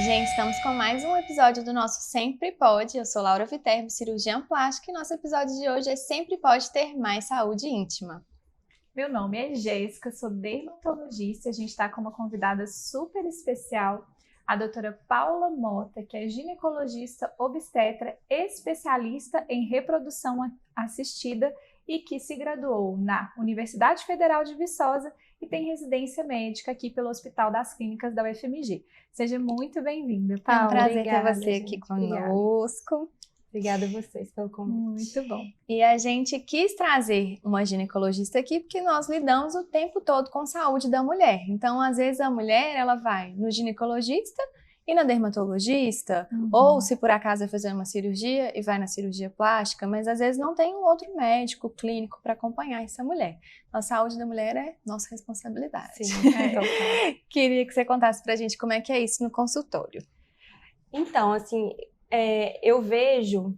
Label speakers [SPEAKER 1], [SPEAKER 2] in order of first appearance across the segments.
[SPEAKER 1] gente, estamos com mais um episódio do nosso Sempre Pode. Eu sou Laura Viterbo, cirurgiã plástica, e nosso episódio de hoje é Sempre Pode Ter Mais Saúde Íntima.
[SPEAKER 2] Meu nome é Jéssica, sou dermatologista e a gente está com uma convidada super especial, a doutora Paula Mota, que é ginecologista obstetra, especialista em reprodução assistida e que se graduou na Universidade Federal de Viçosa e tem residência médica aqui pelo Hospital das Clínicas da UFMG. Seja muito bem-vinda, Paula.
[SPEAKER 1] É um prazer
[SPEAKER 2] Obrigada,
[SPEAKER 1] ter você aqui conosco.
[SPEAKER 3] Obrigada a vocês pelo convite.
[SPEAKER 2] Muito bom.
[SPEAKER 1] E a gente quis trazer uma ginecologista aqui porque nós lidamos o tempo todo com a saúde da mulher. Então, às vezes, a mulher ela vai no ginecologista e na dermatologista, ou se por acaso vai fazer uma cirurgia e vai na cirurgia plástica, mas às vezes não tem um outro médico clínico para acompanhar essa mulher. A saúde da mulher é nossa responsabilidade.
[SPEAKER 3] Sim, então,
[SPEAKER 1] Queria que você contasse pra gente como é que é isso no consultório.
[SPEAKER 3] Então, assim, eu vejo,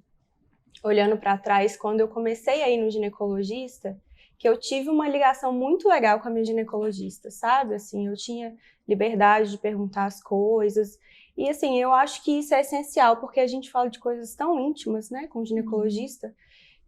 [SPEAKER 3] olhando para trás, quando eu comecei a ir no ginecologista, que eu tive uma ligação muito legal com a minha ginecologista, sabe? Assim, eu tinha liberdade de perguntar as coisas. E, assim, eu acho que isso é essencial, porque a gente fala de coisas tão íntimas, né, com o ginecologista,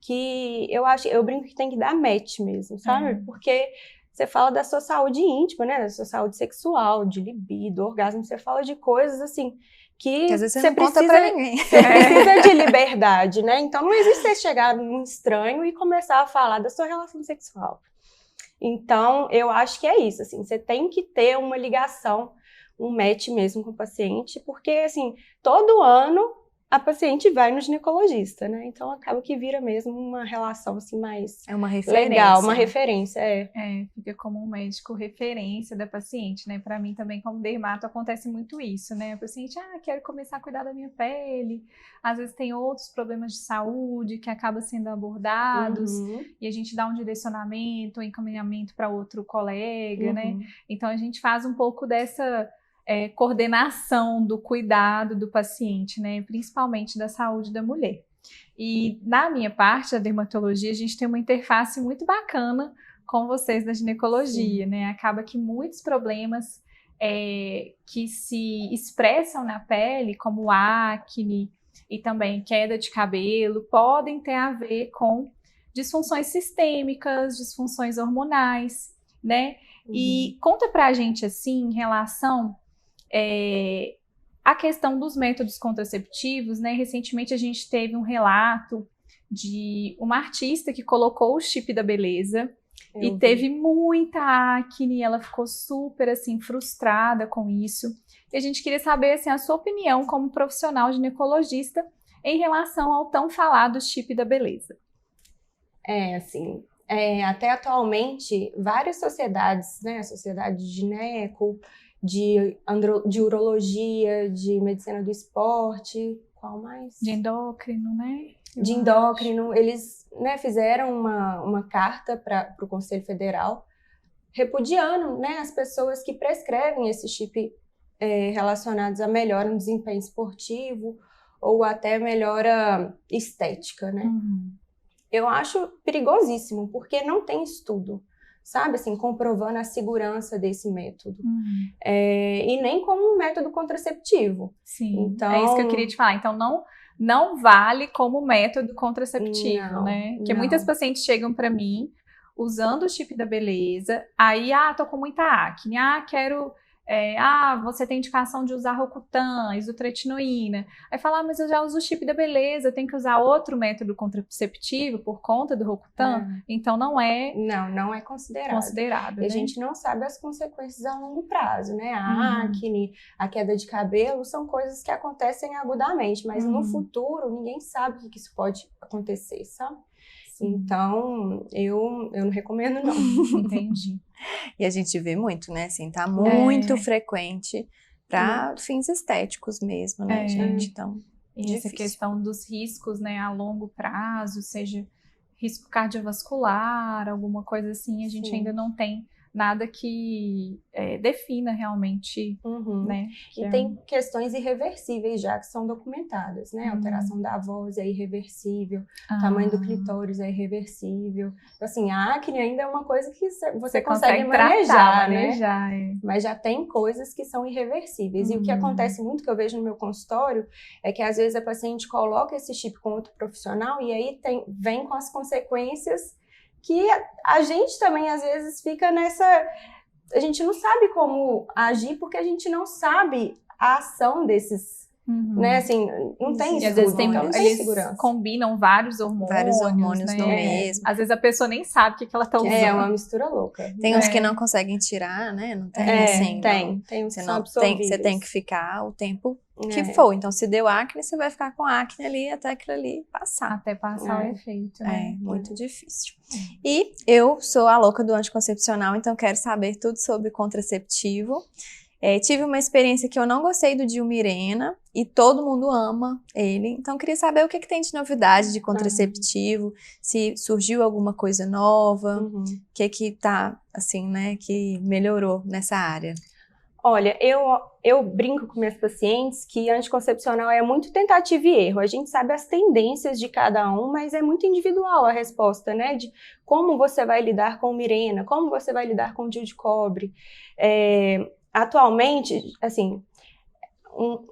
[SPEAKER 3] que eu brinco que tem que dar match mesmo, sabe? Porque você fala da sua saúde íntima, né, da sua saúde sexual, de libido, orgasmo, você fala de coisas, assim, que
[SPEAKER 1] às vezes você não conta pra ninguém.
[SPEAKER 3] Você precisa de liberdade, né? Então não existe você chegar num estranho e começar a falar da sua relação sexual. Então, eu acho que é isso, assim, você tem que ter uma ligação, um match mesmo com o paciente, porque, assim, todo ano a paciente vai no ginecologista, né? Então, acaba que vira mesmo uma relação, assim, mais
[SPEAKER 1] é uma referência.
[SPEAKER 3] Legal, uma referência,
[SPEAKER 2] fica como um médico referência da paciente, né? Para mim também, como dermato, acontece muito isso, né? A paciente, quero começar a cuidar da minha pele. Às vezes tem outros problemas de saúde que acabam sendo abordados e a gente dá um direcionamento, um encaminhamento para outro colega, né? Então, a gente faz um pouco dessa coordenação do cuidado do paciente, né? Principalmente da saúde da mulher. E na minha parte, a dermatologia, a gente tem uma interface muito bacana com vocês da ginecologia, né? Acaba que muitos problemas que se expressam na pele, como acne e também queda de cabelo, podem ter a ver com disfunções sistêmicas, disfunções hormonais, né? E conta pra gente, assim, em relação a questão dos métodos contraceptivos, né? Recentemente a gente teve um relato de uma artista que colocou o chip da beleza e teve muita acne, ela ficou super, assim, frustrada com isso. E a gente queria saber, assim, a sua opinião como profissional ginecologista em relação ao tão falado chip da beleza.
[SPEAKER 3] Até atualmente, várias sociedades, né? A Sociedade de Gineco, de urologia, de medicina do esporte, qual mais?
[SPEAKER 2] De endócrino, né?
[SPEAKER 3] De endócrino, eles, né, fizeram uma carta para o Conselho Federal repudiando, né, as pessoas que prescrevem esse chip relacionados a melhora no desempenho esportivo ou até melhora estética, né? Eu acho perigosíssimo, porque não tem estudo, sabe, assim, comprovando a segurança desse método. E nem como um método contraceptivo.
[SPEAKER 2] Sim,
[SPEAKER 3] então,
[SPEAKER 2] é isso que eu queria te falar. Então, não vale como método contraceptivo, né? Porque muitas pacientes chegam para mim usando o chip da beleza, aí, tô com muita acne, quero... você tem indicação de usar Rocutan, isotretinoína. Aí fala, mas eu já uso o chip da beleza, eu tenho que usar outro método contraceptivo por conta do Rocutan? Então não é considerado.
[SPEAKER 3] E
[SPEAKER 2] né?
[SPEAKER 3] a gente não sabe as consequências a longo prazo, né? A acne, a queda de cabelo, são coisas que acontecem agudamente, mas no futuro ninguém sabe o que isso pode acontecer, sabe? Então, eu não recomendo, não.
[SPEAKER 2] Entendi.
[SPEAKER 1] E a gente vê muito, né? Assim, tá muito frequente para fins estéticos mesmo, né, gente? Então,
[SPEAKER 2] e essa questão dos riscos, né, a longo prazo, seja risco cardiovascular, alguma coisa assim, a gente ainda não tem nada que defina realmente, né?
[SPEAKER 3] E tem questões irreversíveis já que são documentadas, né? A alteração da voz é irreversível, o tamanho do clitóris é irreversível. Assim, a acne ainda é uma coisa que você consegue manejar, né? Mas já tem coisas que são irreversíveis. E o que acontece muito, que eu vejo no meu consultório, é que às vezes a paciente coloca esse chip com outro profissional e aí vem com as consequências que a gente também às vezes fica nessa... A gente não sabe como agir porque a gente não sabe a ação desses, né? Assim, não tem
[SPEAKER 2] isso. E às vezes
[SPEAKER 3] eles segurança.
[SPEAKER 2] Combinam vários hormônios
[SPEAKER 1] né?
[SPEAKER 2] no mesmo. Às vezes a pessoa nem sabe o que ela tá usando.
[SPEAKER 3] É uma mistura louca.
[SPEAKER 1] Tem uns que não conseguem tirar, né? Não tem assim.
[SPEAKER 3] Tem uns que são
[SPEAKER 1] você tem que ficar o tempo que for. Então, se deu acne, você vai ficar com acne ali até aquilo ali passar.
[SPEAKER 2] Até passar o efeito, né?
[SPEAKER 1] É muito difícil. E eu sou a louca do anticoncepcional, então quero saber tudo sobre contraceptivo. Tive uma experiência que eu não gostei do Dilmirena e todo mundo ama ele. Então, queria saber o que tem de novidade de contraceptivo, se surgiu alguma coisa nova, o que tá, assim, né, que melhorou nessa área.
[SPEAKER 3] Olha, eu brinco com minhas pacientes que anticoncepcional é muito tentativa e erro. A gente sabe as tendências de cada um, mas é muito individual a resposta, né? De como você vai lidar com o Mirena, como você vai lidar com o DIU de cobre. Atualmente, assim,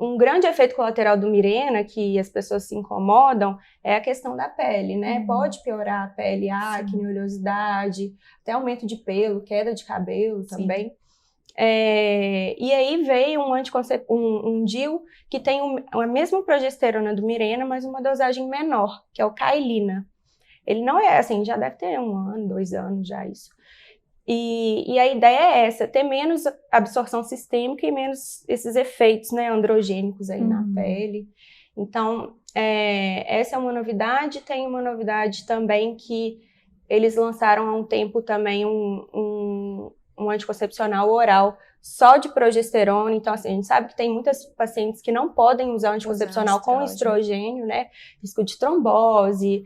[SPEAKER 3] um grande efeito colateral do Mirena, que as pessoas se incomodam, é a questão da pele, né? Pode piorar a pele, acne, oleosidade, até aumento de pelo, queda de cabelo também. E aí veio um DIU que tem a mesma progesterona do Mirena, mas uma dosagem menor, que é o Kailina. Ele não é assim, já deve ter 1 ano, 2 anos já isso. E a ideia é essa, ter menos absorção sistêmica e menos esses efeitos, né, androgênicos aí na pele. Então, essa é uma novidade. Tem uma novidade também que eles lançaram há um tempo também um anticoncepcional oral só de progesterona. Então, assim, a gente sabe que tem muitas pacientes que não podem usar anticoncepcional com estrogênio, né? Risco de trombose,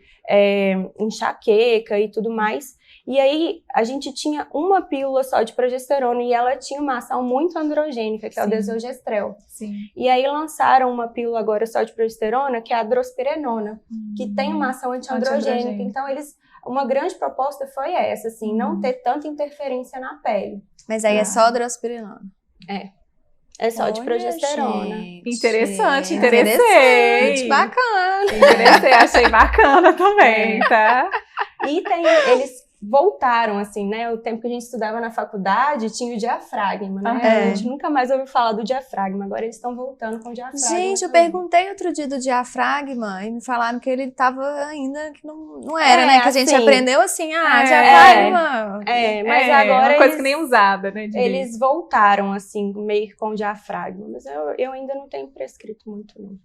[SPEAKER 3] enxaqueca e tudo mais. E aí, a gente tinha uma pílula só de progesterona e ela tinha uma ação muito androgênica, que é o desogestrel. E aí, lançaram uma pílula agora só de progesterona, que é a drospirenona, que tem uma ação antiandrogênica. Então, uma grande proposta foi essa, assim, não ter tanta interferência na pele.
[SPEAKER 1] Mas aí é só drospirenona?
[SPEAKER 3] É só de progesterona.
[SPEAKER 2] Gente, interessei.
[SPEAKER 1] Bacana.
[SPEAKER 2] Achei bacana também, tá?
[SPEAKER 3] E eles voltaram, assim, né? O tempo que a gente estudava na faculdade tinha o diafragma, né? A gente nunca mais ouviu falar do diafragma, agora eles estão voltando com o diafragma.
[SPEAKER 1] Gente, eu perguntei outro dia do diafragma e me falaram que ele tava ainda, que não era, né? Que a gente aprendeu assim, diafragma.
[SPEAKER 3] Mas agora
[SPEAKER 2] uma coisa que nem usada, né?
[SPEAKER 3] Eles voltaram, assim, meio que com o diafragma, mas eu ainda não tenho prescrito muito, não.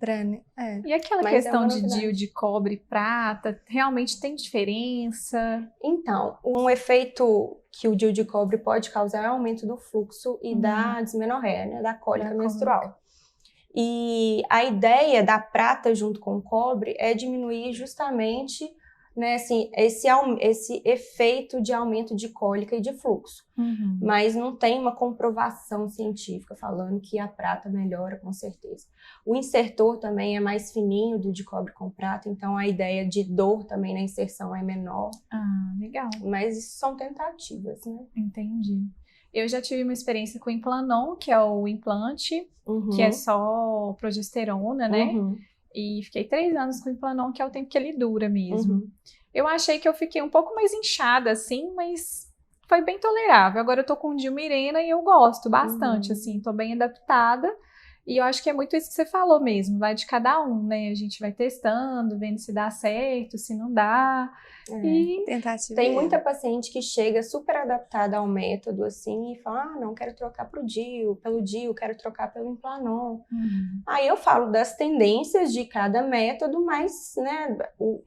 [SPEAKER 2] E aquela questão de DIU de cobre e prata, realmente tem diferença?
[SPEAKER 3] Então, um efeito que o DIU de cobre pode causar é o aumento do fluxo e da dismenorreia, né, da cólica menstrual. E a ideia da prata junto com o cobre é diminuir justamente, né, assim, esse efeito de aumento de cólica e de fluxo. Mas não tem uma comprovação científica falando que a prata melhora, com certeza. O insertor também é mais fininho do de cobre com prata, então a ideia de dor também na inserção é menor.
[SPEAKER 2] Legal.
[SPEAKER 3] Mas isso são tentativas, né?
[SPEAKER 2] Entendi. Eu já tive uma experiência com o Implanon, que é o implante, que é só progesterona, né? E fiquei 3 anos com o Implanon, que é o tempo que ele dura mesmo. Eu achei que eu fiquei um pouco mais inchada, assim, mas foi bem tolerável. Agora eu tô com o Dilmirena e eu gosto bastante, assim, tô bem adaptada. E eu acho que é muito isso que você falou mesmo, vai de cada um, né? A gente vai testando, vendo se dá certo, se não dá. E
[SPEAKER 3] tem muita paciente que chega super adaptada ao método, assim, e fala, não, quero trocar pelo DIU, quero trocar pelo Implanon. Aí eu falo das tendências de cada método, mas, né, o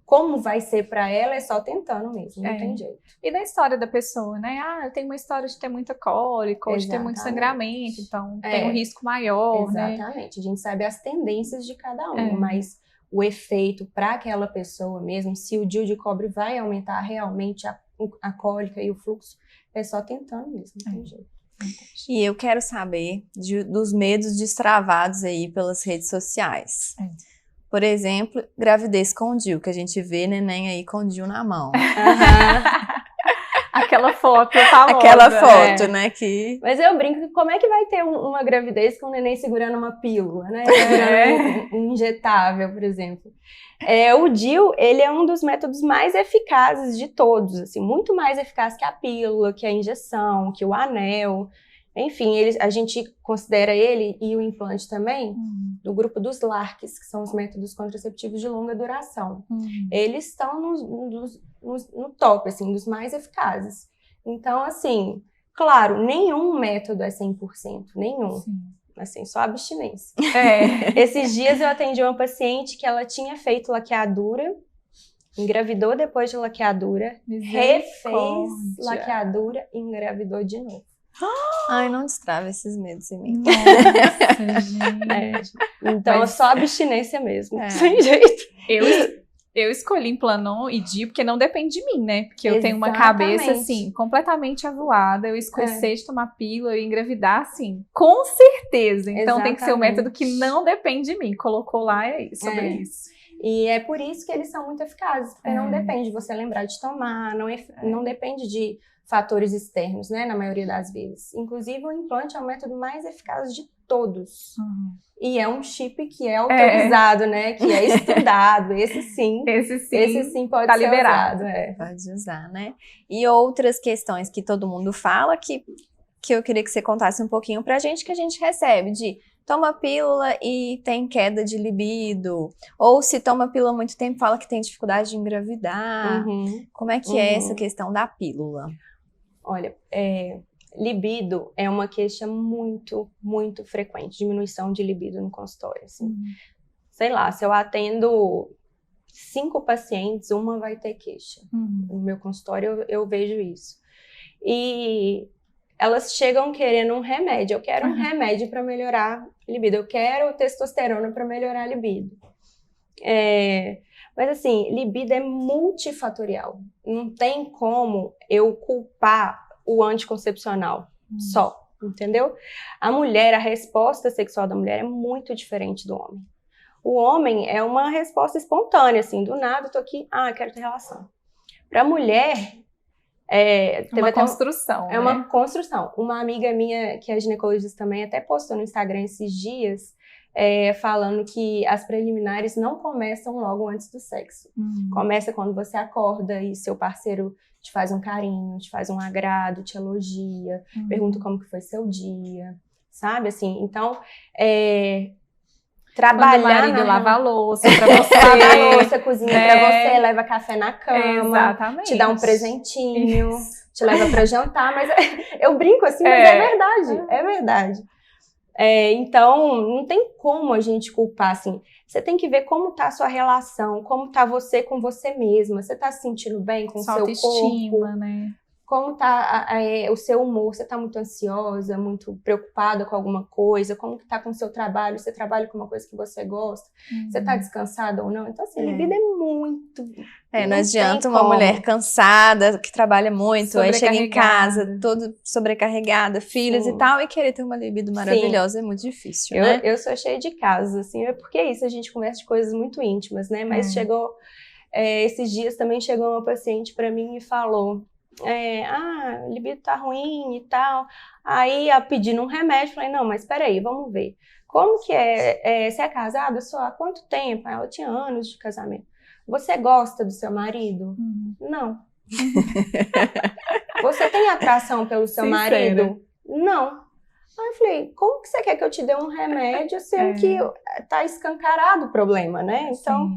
[SPEAKER 3] como vai ser para ela é só tentando mesmo, não tem jeito.
[SPEAKER 2] E da história da pessoa, né? Eu tenho uma história de ter muita cólica, ou de ter muito sangramento, então tem um risco maior,
[SPEAKER 3] Exatamente, a gente sabe as tendências de cada um, mas o efeito para aquela pessoa mesmo, se o DIU de cobre vai aumentar realmente a cólica e o fluxo, é só tentando mesmo, não tem jeito.
[SPEAKER 1] E eu quero saber dos medos destravados aí pelas redes sociais. Por exemplo, gravidez com DIU, que a gente vê neném aí com DIU na mão.
[SPEAKER 2] Aquela foto famosa.
[SPEAKER 1] Aquela foto, né? Que...
[SPEAKER 3] Mas eu brinco, como é que vai ter uma gravidez com o neném segurando uma pílula, né? Segurando um injetável, por exemplo. O DIU, ele é um dos métodos mais eficazes de todos, assim, muito mais eficaz que a pílula, que a injeção, que o anel. Enfim, a gente considera ele e o implante também do grupo dos LARCs, que são os métodos contraceptivos de longa duração. Eles estão no top, assim, dos mais eficazes. Então, assim, claro, nenhum método é 100%, nenhum. Sim. Assim, só abstinência. Esses dias eu atendi uma paciente que ela tinha feito laqueadura, engravidou depois de laqueadura, refez laqueadura e engravidou de novo.
[SPEAKER 1] Ai, não destrava esses medos em mim.
[SPEAKER 2] Nossa, gente.
[SPEAKER 3] Então, é só abstinência mesmo, sem jeito.
[SPEAKER 2] Eu escolhi Implanon e DIU porque não depende de mim, né? Porque eu tenho uma cabeça, assim, completamente avoada. Eu esqueci de tomar pílula e engravidar, assim, com certeza. Então, tem que ser um método que não depende de mim. Colocou lá, sobre isso.
[SPEAKER 3] E é por isso que eles são muito eficazes. Porque não depende de você lembrar de tomar, não depende de fatores externos, né? Na maioria das vezes. Inclusive, o implante é o método mais eficaz de todos. E é um chip que é autorizado, né? Que é estudado. Esse sim pode ser
[SPEAKER 2] liberado.
[SPEAKER 3] Usado.
[SPEAKER 1] Pode usar, né? E outras questões que todo mundo fala que eu queria que você contasse um pouquinho pra gente, que a gente recebe de toma pílula e tem queda de libido, ou se toma pílula há muito tempo fala que tem dificuldade de engravidar. Como é que é essa questão da pílula?
[SPEAKER 3] Olha, libido é uma queixa muito, muito frequente, diminuição de libido no consultório, assim. Sei lá, se eu atendo 5 pacientes, uma vai ter queixa. No meu consultório eu vejo isso. E elas chegam querendo um remédio. Eu quero um remédio para melhorar a libido. Eu quero testosterona para melhorar a libido. Mas assim, libido é multifatorial. Não tem como eu culpar o anticoncepcional só, entendeu? A resposta sexual da mulher é muito diferente do homem. O homem é uma resposta espontânea, assim, do nada eu tô aqui, quero ter relação. Para a mulher,
[SPEAKER 2] uma construção.
[SPEAKER 3] É uma construção. Uma amiga minha, que é ginecologista também, até postou no Instagram esses dias, falando que as preliminares não começam logo antes do sexo. Começa quando você acorda e seu parceiro te faz um carinho, te faz um agrado, te elogia, pergunta como que foi seu dia, sabe? Assim, então, trabalhar...
[SPEAKER 2] Quando o marido lava a louça pra você.
[SPEAKER 3] Lava a louça, cozinha pra você, leva café na cama,
[SPEAKER 2] exatamente.
[SPEAKER 3] Te dá um presentinho, te leva pra jantar, mas eu brinco assim, mas é verdade, é verdade. Então, não tem como a gente culpar, assim, você tem que ver como tá a sua relação, como tá você com você mesma, você tá se sentindo bem com o seu corpo,
[SPEAKER 2] né?
[SPEAKER 3] Como tá o seu humor, você tá muito ansiosa, muito preocupada com alguma coisa, como que tá com o seu trabalho, você trabalha com uma coisa que você gosta, você tá descansada ou não, então assim, a libido é muito...
[SPEAKER 1] não adianta uma mulher cansada, que trabalha muito, aí chega em casa, toda sobrecarregada, filhos e tal, e querer ter uma libido maravilhosa é muito difícil, né?
[SPEAKER 3] Eu sou cheia de casos, assim, porque é isso, a gente conversa de coisas muito íntimas, né? Mas chegou, esses dias também chegou uma paciente pra mim e falou... libido tá ruim e tal. Aí, pedindo um remédio, falei, não, mas peraí, vamos ver. Como que você é casada só há quanto tempo? Ela tinha anos de casamento. Você gosta do seu marido? Não. Você tem atração pelo seu marido? Não. Aí eu falei, como que você quer que eu te dê um remédio sendo que tá escancarado o problema, né? Então,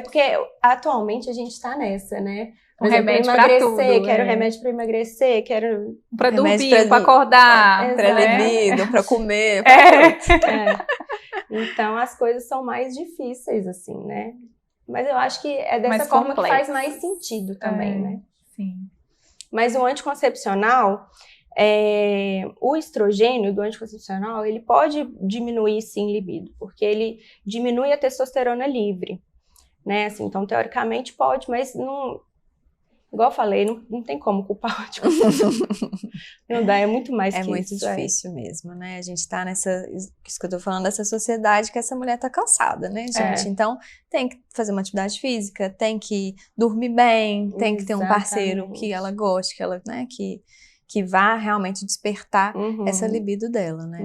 [SPEAKER 3] porque atualmente a gente tá nessa, né?
[SPEAKER 2] Um remédio para tudo.
[SPEAKER 3] Quero remédio para emagrecer, quero...
[SPEAKER 2] Para dormir, para acordar.
[SPEAKER 1] Para libido, para comer.
[SPEAKER 3] Então, as coisas são mais difíceis, assim, né? Mas eu acho que é dessa mais forma complexo. Que faz mais sentido também, né?
[SPEAKER 2] Sim.
[SPEAKER 3] Mas o anticoncepcional, o estrogênio do anticoncepcional, ele pode diminuir, sim, libido, porque ele diminui a testosterona livre, né? Assim, então, teoricamente pode, mas não... igual eu falei, não tem como culpar o anticoncepcional. Não dá, é muito mais que
[SPEAKER 1] É muito
[SPEAKER 3] isso.
[SPEAKER 1] difícil mesmo, né? A gente tá isso que eu tô falando, dessa sociedade que essa mulher tá cansada, né, gente? Então, tem que fazer uma atividade física, tem que dormir bem, tem que ter um parceiro que ela goste, que ela, né, que vá realmente despertar essa libido dela, né?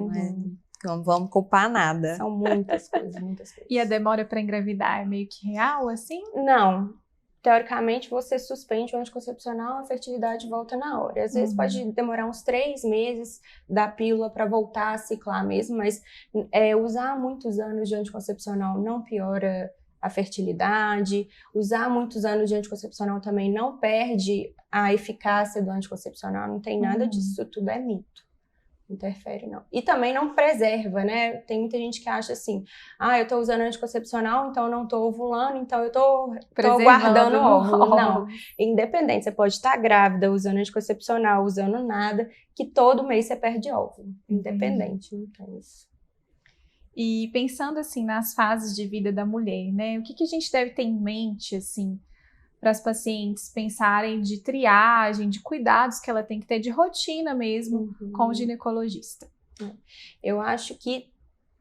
[SPEAKER 1] Não vamos culpar nada.
[SPEAKER 3] São muitas coisas, muitas coisas.
[SPEAKER 2] E a demora para engravidar é meio que real, assim?
[SPEAKER 3] Não. Teoricamente, você suspende o anticoncepcional, a fertilidade volta na hora. Às vezes pode demorar uns 3 meses da pílula para voltar a ciclar mesmo, mas usar muitos anos de anticoncepcional não piora a fertilidade. Usar muitos anos de anticoncepcional também não perde a eficácia do anticoncepcional, não tem nada disso, isso tudo é mito. Interfere, não. E também não preserva, né? Tem muita gente que acha assim, eu tô usando anticoncepcional, então eu não tô ovulando, então eu tô guardando óvulo. Não. Independente, você pode estar grávida usando anticoncepcional, usando nada, que todo mês você perde óvulo. Independente, não tem isso.
[SPEAKER 2] E pensando assim nas fases de vida da mulher, né? O que a gente deve ter em mente, assim, para as pacientes pensarem de triagem, de cuidados que ela tem que ter, de rotina mesmo, com o ginecologista?
[SPEAKER 3] Eu acho que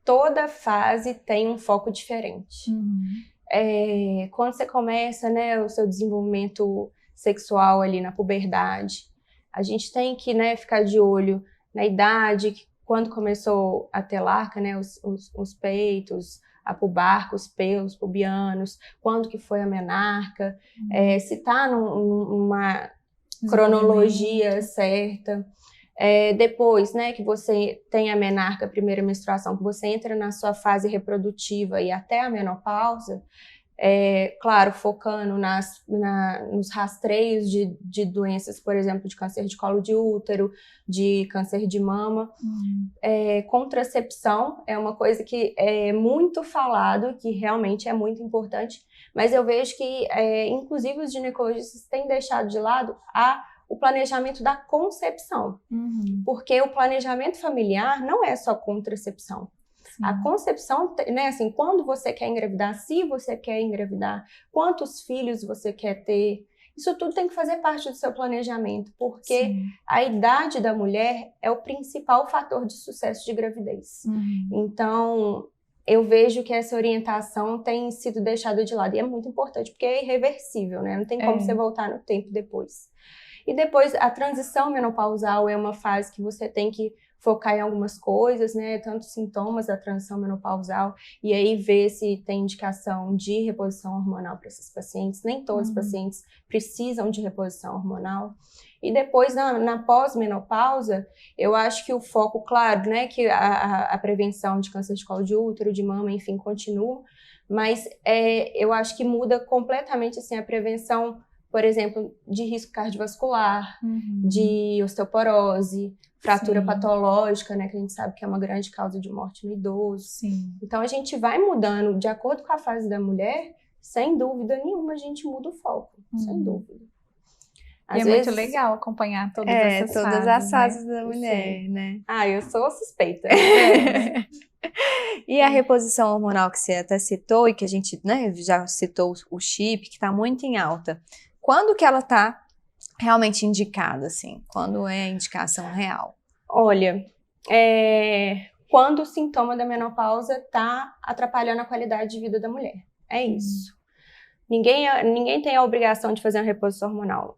[SPEAKER 3] toda fase tem um foco diferente. Quando você começa, né, o seu desenvolvimento sexual ali na puberdade, a gente tem que, né, ficar de olho na idade, quando começou a telarca, né, os peitos, a pubarca, os pelos pubianos, quando que foi a menarca, se está numa cronologia certa. Depois, né, que você tem a menarca, a primeira menstruação, que você entra na sua fase reprodutiva e até a menopausa, claro, focando nos rastreios de doenças, por exemplo, de câncer de colo de útero, de câncer de mama. Contracepção é uma coisa que é muito falado, que realmente é muito importante, mas eu vejo que, inclusive, os ginecologistas têm deixado de lado o planejamento da concepção, porque o planejamento familiar não é só contracepção. A concepção, né, assim, quando você quer engravidar, se você quer engravidar, quantos filhos você quer ter, isso tudo tem que fazer parte do seu planejamento, porque a idade da mulher é o principal fator de sucesso de gravidez. Então, eu vejo que essa orientação tem sido deixada de lado, e é muito importante, porque é irreversível, né? Não tem como você voltar no tempo depois. E depois, a transição menopausal é uma fase que você tem que focar em algumas coisas, né, tanto sintomas da transição menopausal, e aí ver se tem indicação de reposição hormonal para esses pacientes. Nem todos os pacientes precisam de reposição hormonal. E depois, na pós-menopausa, eu acho que o foco, claro, né, que a prevenção de câncer de colo de útero, de mama, enfim, continua, mas eu acho que muda completamente, assim, a prevenção, por exemplo, de risco cardiovascular, de osteoporose, fratura patológica, né, que a gente sabe que é uma grande causa de morte no idoso. Então, a gente vai mudando de acordo com a fase da mulher, sem dúvida nenhuma, a gente muda o foco, sem dúvida.
[SPEAKER 2] Às vezes, muito legal acompanhar todas essas fases,
[SPEAKER 1] todas as fases da mulher, né?
[SPEAKER 3] Eu sou suspeita.
[SPEAKER 1] E a reposição hormonal que você até citou, e que a gente, né, já citou o chip, que está muito em alta. Quando que ela está realmente indicada, assim? Quando é a indicação real?
[SPEAKER 3] Olha, quando o sintoma da menopausa está atrapalhando a qualidade de vida da mulher. É isso. Ninguém tem a obrigação de fazer uma reposição hormonal.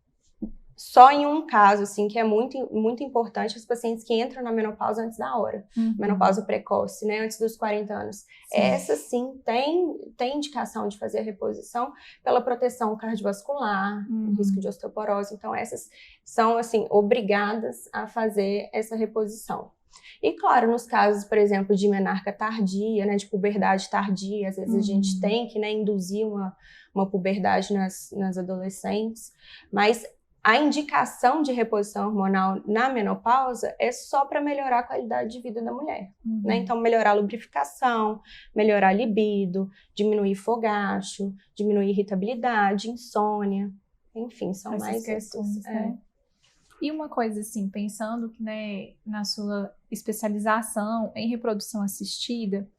[SPEAKER 3] Só em um caso, assim, que é muito, muito importante, os pacientes que entram na menopausa antes da hora. Menopausa precoce, né? Antes dos 40 anos. Essa, sim, tem indicação de fazer a reposição pela proteção cardiovascular, risco de osteoporose. Então, essas são, assim, obrigadas a fazer essa reposição. E, claro, nos casos, por exemplo, de menarca tardia, né? De puberdade tardia, às vezes a gente tem que, né, induzir uma puberdade nas adolescentes. Mas a indicação de reposição hormonal na menopausa é só para melhorar a qualidade de vida da mulher, né? Então, melhorar a lubrificação, melhorar a libido, diminuir fogacho, diminuir irritabilidade, insônia, enfim, são essas mais
[SPEAKER 2] questões, né? E uma coisa assim, pensando, né, na sua especialização em reprodução assistida,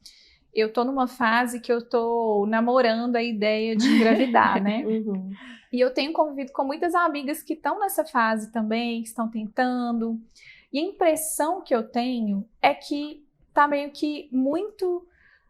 [SPEAKER 2] eu tô numa fase que eu tô namorando a ideia de engravidar, né?
[SPEAKER 3] Uhum.
[SPEAKER 2] E eu tenho convivido com muitas amigas que estão nessa fase também, que estão tentando. E a impressão que eu tenho é que tá meio que muito...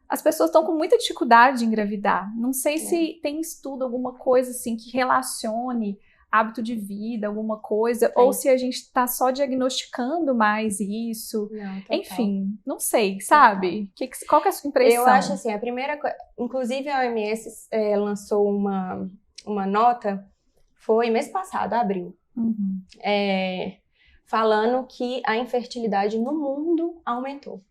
[SPEAKER 2] As pessoas estão com muita dificuldade de engravidar. Não sei se tem estudo, alguma coisa assim que relacione hábito de vida, alguma coisa, ou se a gente está só diagnosticando mais isso.
[SPEAKER 3] Não, total.
[SPEAKER 2] Enfim, não sei, sabe? Qual que é a sua impressão?
[SPEAKER 3] Eu acho assim, a primeira coisa... Inclusive a OMS lançou uma nota, foi mês passado, abril, falando que a infertilidade no mundo aumentou.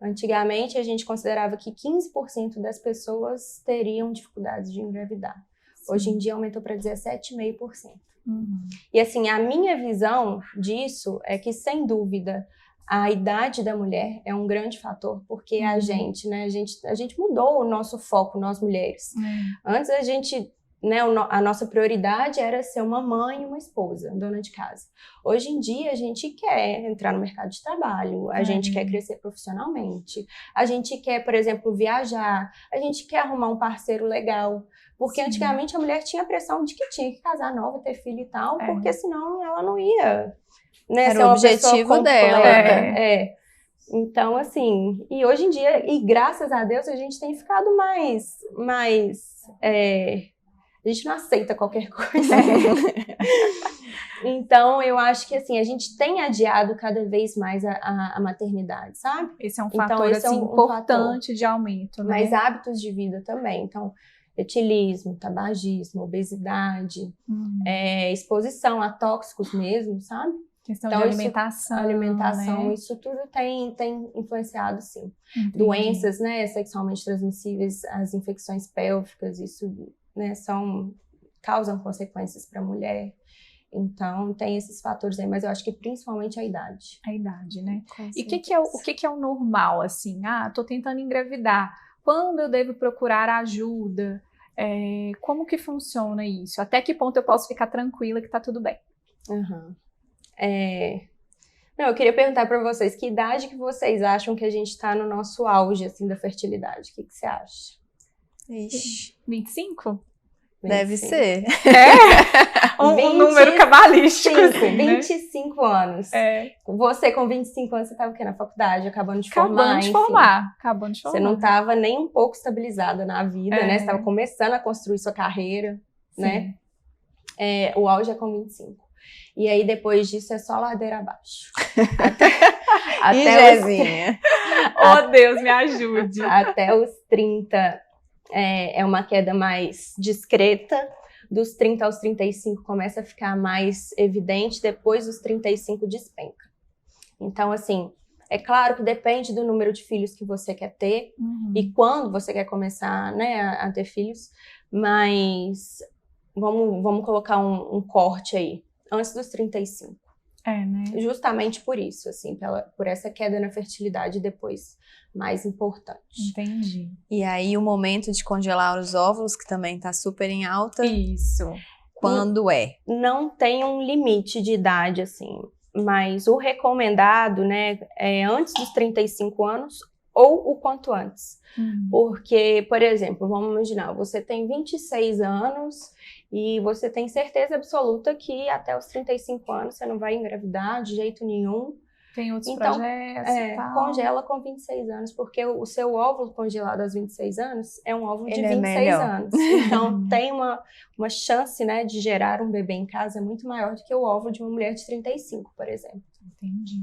[SPEAKER 3] Antigamente, a gente considerava que 15% das pessoas teriam dificuldades de engravidar. Sim. Hoje em dia, aumentou para 17,5%. E assim, a minha visão disso é que, sem dúvida, a idade da mulher é um grande fator, porque a gente mudou o nosso foco, nós mulheres. Antes, a gente... Né, a nossa prioridade era ser uma mãe e uma esposa, dona de casa. Hoje em dia, a gente quer entrar no mercado de trabalho, a gente quer crescer profissionalmente, a gente quer, por exemplo, viajar, a gente quer arrumar um parceiro legal, porque antigamente a mulher tinha a pressão de que tinha que casar nova, ter filho e tal, porque senão ela não ia, né, ser uma pessoa
[SPEAKER 1] dela.
[SPEAKER 3] Então, assim, e hoje em dia, e graças a Deus, a gente tem ficado mais a gente não aceita qualquer coisa. Então, eu acho que assim, a gente tem adiado cada vez mais a maternidade, sabe?
[SPEAKER 2] Esse é um fator assim, importante fator. De aumento, né?
[SPEAKER 3] Mas hábitos de vida também. Então, etilismo, tabagismo, obesidade, exposição a tóxicos mesmo, sabe?
[SPEAKER 2] Questão de alimentação.
[SPEAKER 3] Né? Isso tudo tem influenciado, sim. Entendi. Doenças, né, sexualmente transmissíveis, as infecções pélvicas, isso... Né, causam consequências para a mulher. Então, tem esses fatores aí, mas eu acho que principalmente a idade.
[SPEAKER 2] A idade, né? E o que é o normal, assim? Tô tentando engravidar. Quando eu devo procurar ajuda? Como que funciona isso? Até que ponto eu posso ficar tranquila que tá tudo bem?
[SPEAKER 3] Não, eu queria perguntar para vocês, que idade que vocês acham que a gente tá no nosso auge, assim, da fertilidade? O que você acha?
[SPEAKER 1] Ixi.
[SPEAKER 2] 25?
[SPEAKER 1] Deve ser.
[SPEAKER 2] Um número cabalístico. Assim,
[SPEAKER 3] 25 anos. Você, com 25 anos, você estava o quê? Na faculdade, acabando de formar?
[SPEAKER 2] Acabando de formar.
[SPEAKER 3] Você não estava nem um pouco estabilizada na vida, né? Você estava começando a construir sua carreira, né? O auge é com 25. E aí, depois disso, é só ladeira abaixo.
[SPEAKER 1] Jezinha.
[SPEAKER 2] Oh, Deus, me ajude.
[SPEAKER 3] Até os 30... É uma queda mais discreta, dos 30 aos 35 começa a ficar mais evidente, depois dos 35 despenca. Então, assim, é claro que depende do número de filhos que você quer ter e quando você quer começar, né, a ter filhos, mas vamos colocar um corte aí, antes dos 35.
[SPEAKER 2] Né?
[SPEAKER 3] Justamente por isso, assim, por essa queda na fertilidade depois mais importante.
[SPEAKER 2] Entendi.
[SPEAKER 1] E aí o momento de congelar os óvulos, que também está super em alta.
[SPEAKER 2] Isso.
[SPEAKER 1] Quando
[SPEAKER 3] Não tem um limite de idade, assim, mas o recomendado, né, é antes dos 35 anos ou o quanto antes. Porque, por exemplo, vamos imaginar, você tem 26 anos e você tem certeza absoluta que até os 35 anos você não vai engravidar de jeito nenhum.
[SPEAKER 2] Tem outros projetos e tal.
[SPEAKER 3] Congela com 26 anos, porque o seu óvulo congelado aos 26 anos é um óvulo de 26 anos. Então, tem uma chance, né, de gerar um bebê em casa muito maior do que o óvulo de uma mulher de 35, por exemplo.
[SPEAKER 2] Entendi.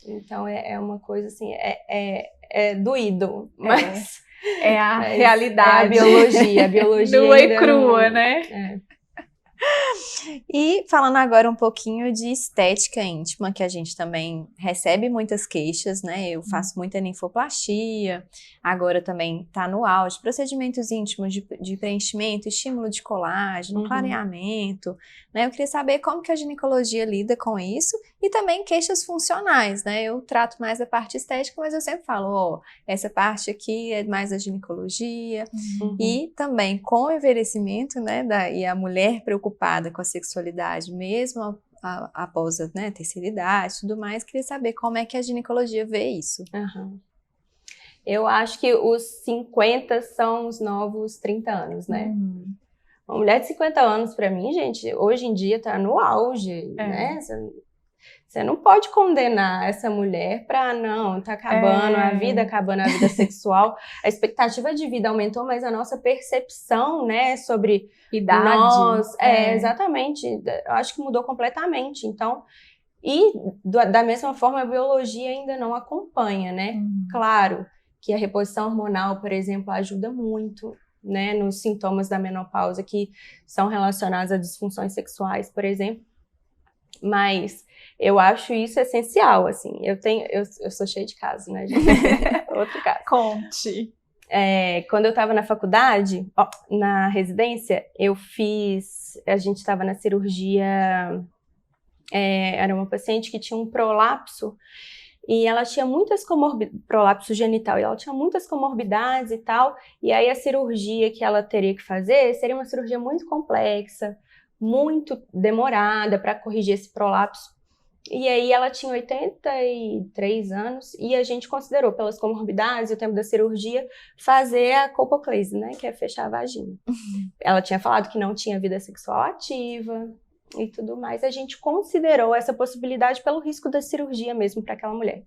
[SPEAKER 3] Então, é uma coisa assim, é doído, mas...
[SPEAKER 2] É a realidade.
[SPEAKER 3] É a biologia
[SPEAKER 2] nua e crua, né?
[SPEAKER 1] E falando agora um pouquinho de estética íntima, que a gente também recebe muitas queixas, né? Eu faço muita ninfoplastia, agora também tá no auge, procedimentos íntimos de preenchimento, estímulo de colágeno, clareamento, né? Eu queria saber como que a ginecologia lida com isso e também queixas funcionais, né? Eu trato mais a parte estética, mas eu sempre falo, essa parte aqui é mais da ginecologia e também com o envelhecimento, né? E a mulher preocupada com a sexualidade, mesmo após a terceira idade e tudo mais, queria saber como é que a ginecologia vê isso.
[SPEAKER 3] Eu acho que os 50 são os novos 30 anos, né? Uma mulher de 50 anos, pra mim, gente, hoje em dia tá no auge, né? Você não pode condenar essa mulher pra, não, tá acabando a vida, acabando a vida sexual. A expectativa de vida aumentou, mas a nossa percepção, né, sobre
[SPEAKER 2] idade.
[SPEAKER 3] Nós, exatamente, eu acho que mudou completamente. Então, e da mesma forma, a biologia ainda não acompanha, né? Claro que a reposição hormonal, por exemplo, ajuda muito, né, nos sintomas da menopausa que são relacionados a disfunções sexuais, por exemplo. Mas eu acho isso essencial, assim. Eu sou cheia de casos, né, gente? Outro caso.
[SPEAKER 2] Conte.
[SPEAKER 3] Quando eu estava na faculdade, na residência, a gente estava na cirurgia, era uma paciente que tinha um prolapso, e ela tinha muitas prolapso genital, e ela tinha muitas comorbidades e tal, e aí a cirurgia que ela teria que fazer seria uma cirurgia muito complexa, muito demorada para corrigir esse prolapso. E aí ela tinha 83 anos e a gente considerou, pelas comorbidades e o tempo da cirurgia, fazer a colpoclase, né, que é fechar a vagina. Ela tinha falado que não tinha vida sexual ativa e tudo mais. A gente considerou essa possibilidade pelo risco da cirurgia mesmo para aquela mulher.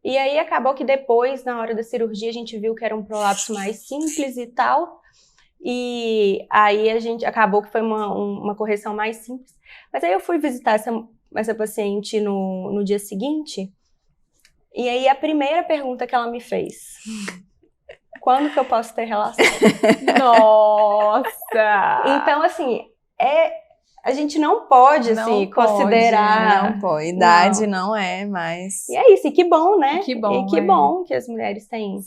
[SPEAKER 3] E aí acabou que depois, na hora da cirurgia, a gente viu que era um prolapso mais simples e tal. E aí a gente acabou que foi uma correção mais simples. Mas aí eu fui visitar essa paciente no dia seguinte, e aí a primeira pergunta que ela me fez: quando que eu posso ter relação?
[SPEAKER 2] Nossa!
[SPEAKER 3] Então, assim, a gente não pode, assim, considerar...
[SPEAKER 1] Não pode, idade não é mais...
[SPEAKER 3] E é isso, e que bom, né?
[SPEAKER 2] Que bom,
[SPEAKER 3] e que bom que as mulheres têm...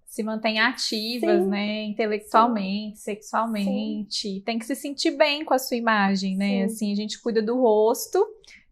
[SPEAKER 2] Se mantêm ativas, né, intelectualmente, sexualmente, tem que se sentir bem com a sua imagem, né, assim, a gente cuida do rosto,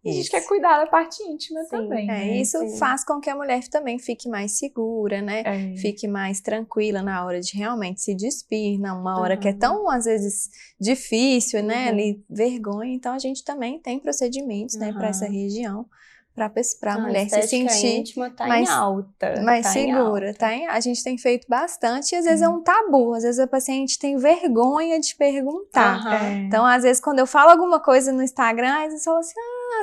[SPEAKER 2] e a gente quer cuidar da parte íntima também, né?
[SPEAKER 1] Isso faz com que a mulher também fique mais segura, né, fique mais tranquila na hora de realmente se despir, numa hora que é tão, às vezes, difícil, né, ali, vergonha, então a gente também tem procedimentos, né, para essa região, para a mulher se sentir
[SPEAKER 3] íntima tá
[SPEAKER 1] mais,
[SPEAKER 3] em alta,
[SPEAKER 1] mais
[SPEAKER 3] tá
[SPEAKER 1] segura. A gente tem feito bastante e às vezes é um tabu, às vezes a paciente tem vergonha de perguntar. Então, às vezes, quando eu falo alguma coisa no Instagram, às vezes fala assim,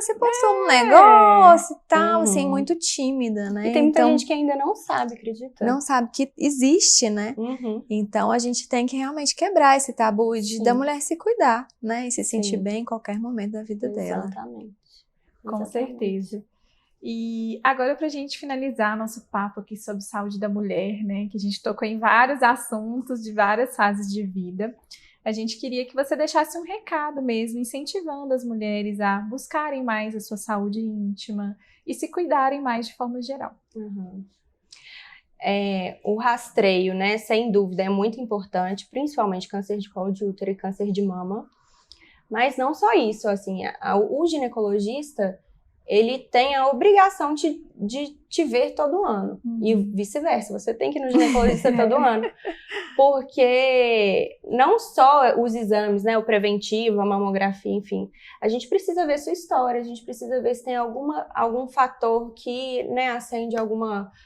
[SPEAKER 1] você postou um negócio e tal, assim, muito tímida, né?
[SPEAKER 3] E tem muita gente que ainda não sabe, acredita?
[SPEAKER 1] Não sabe que existe, né? Então, a gente tem que realmente quebrar esse tabu da mulher se cuidar, né? E se sentir bem em qualquer momento da vida dela.
[SPEAKER 3] Exatamente.
[SPEAKER 2] Com certeza. E agora, para a gente finalizar nosso papo aqui sobre saúde da mulher, né, que a gente tocou em vários assuntos de várias fases de vida, a gente queria que você deixasse um recado mesmo, incentivando as mulheres a buscarem mais a sua saúde íntima e se cuidarem mais de forma geral.
[SPEAKER 3] O rastreio, né, sem dúvida, é muito importante, principalmente câncer de colo de útero e câncer de mama. Mas não só isso, assim, o ginecologista, ele tem a obrigação de te ver todo ano. E vice-versa, você tem que ir no ginecologista todo ano. Porque não só os exames, né, o preventivo, a mamografia, enfim, a gente precisa ver sua história, a gente precisa ver se tem algum fator que, né, acende algum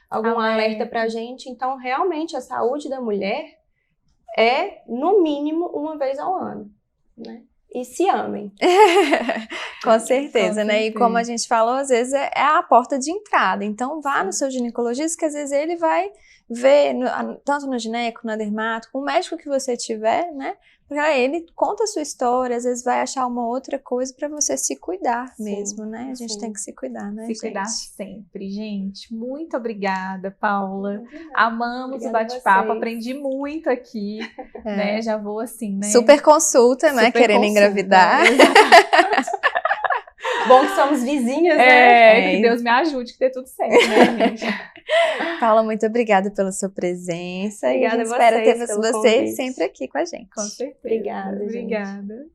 [SPEAKER 3] alerta pra gente. Então, realmente, a saúde da mulher é, no mínimo, uma vez ao ano, né? E se amem.
[SPEAKER 1] Com certeza, né? E como a gente falou, às vezes é a porta de entrada. Então, vá no seu ginecologista, que às vezes ele vai ver, tanto no gineco, na dermato, com o médico que você tiver, né? Porque ele conta a sua história, às vezes vai achar uma outra coisa para você se cuidar mesmo, né? A gente tem que se cuidar, né, gente?
[SPEAKER 2] Se cuidar sempre, gente. Muito obrigada, Paula. Amamos o bate-papo, aprendi muito aqui, né? Já vou assim, né?
[SPEAKER 1] Super consulta, né? Querendo engravidar.
[SPEAKER 3] Bom que somos vizinhas, né?
[SPEAKER 2] Que Deus me ajude, que dê tudo certo, né, gente?
[SPEAKER 1] Paula, muito obrigada pela sua presença.
[SPEAKER 3] Obrigada a
[SPEAKER 1] espero ter você
[SPEAKER 3] convite.
[SPEAKER 1] sempre aqui com a gente.
[SPEAKER 2] Com certeza.
[SPEAKER 3] Obrigada,
[SPEAKER 2] Obrigada.